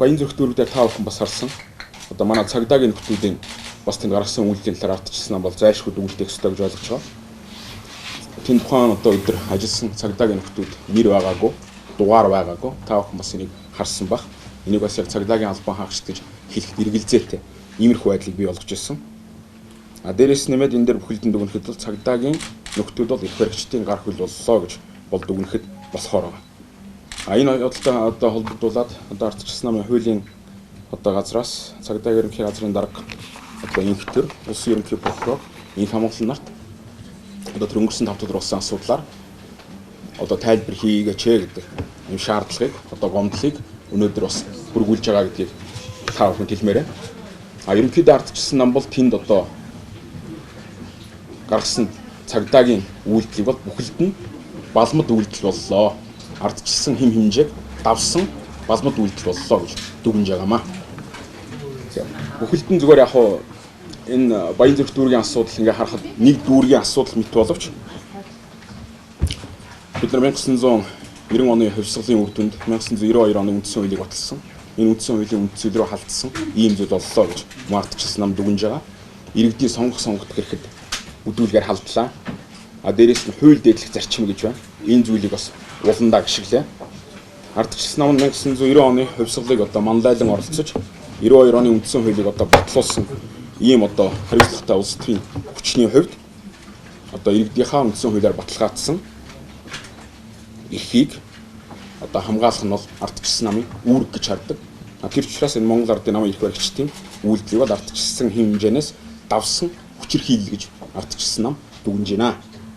Баян зүрх дүүргүүдээр та бүхэн бас харсан. Одоо манай цагдаагийн нөхдүүдийн бас тэнд гаргасан үйлдлийн талаар ардчилсан нам бол зайлшгүй дүгнэлтэх ёстой гэж ойлгож байгаа. Тэнд тухайн одоо өдөр ажилласан цагдаагийн нөхдүүд нэр байгаагүй, дугаар байгаагүй. Та бүхэн бас энийг харсан бах. Энийг бас яг цагдаагийн албан хаагч гэж хэлэхэд эргэлзээтэй иймэрхүү байдлыг бий болгож ирсэн. Дээрээс нэмээд энэ дээр бүхэлдэн дүгнэхэд бол цагдаагийн нөхдүүд бол их баригчдын гар хөл боллоо гэж бол дүгнэхэд болохоор байгаа. Энэ бодлоо одоо холбогдуулаад одоо ардчилсан намын хуулийн одоо газраас цагдаагийн ерөнхий газрын дарга одоо инхтер улсын ерөнхий прокурор инх хамгаалсан нарт одоо тэр өнгөрсөн 5 өдөр болсон асуудлаар одоо тайлбар хийгээч гэдэг юм шаардлагыг одоо гомдлыг өнөөдөр бас хүргүүлж байгаа гэдгийг та бүхэнд хэлмээрээ. Ерөнхийдөө ардчилсан нам бол тэнд одоо гаргасан цагдаагийн үйлдэл бол бүхэлд нь балмад үйлдэл боллоо. Ардчилсан хэм хэмжээг давсан балмад үйлдэл боллоо гэж дүгнэж байгаамаа. Бүхэлд нь зүгээр яг энэ Баян зүрх дүүргийн асуудал ингээ харахад нэг дүүргийн асуудал мэт боловч бид нар 1990 оны хувьсгалын үр дүнд 1992 оны үндсэн хуулийг баталсан. Энэ үндсэн хуулийн үндсэл рүү халдсан ийм зүйл боллоо гэж ардчилсан нам дүгнэж байгаа. Иргэдийн сонгох гэхэд бүдүүлгээр халдлаа. Дээрээс нь хууль дээдлэх зарчим гэж байна. Энэ зүйлийг бас уландаа гიშгэлээ. Ардчилсан нам нь 1990 оны хувьсгалыг одоо манлайлан оролцож 92 оны үндсэн хуулийг одоо батлуулсан ийм одоо хариуцлагатай улс төрийн хүчний хувьд одоо иргэдийнхаа үндсэн хуулиар баталгаажсан эрхийг одоо хамгаалах нь бол ардчилсан намын үүрэг гэж хардаг. Тэр учраас энэ Монгол Ардын намын эрх баригчдын үйлдэлийг бол ардчилсан хэм хэмжээнээс давсан хүчирхийлэл гэж ардчилсан нам дүгнэж байна.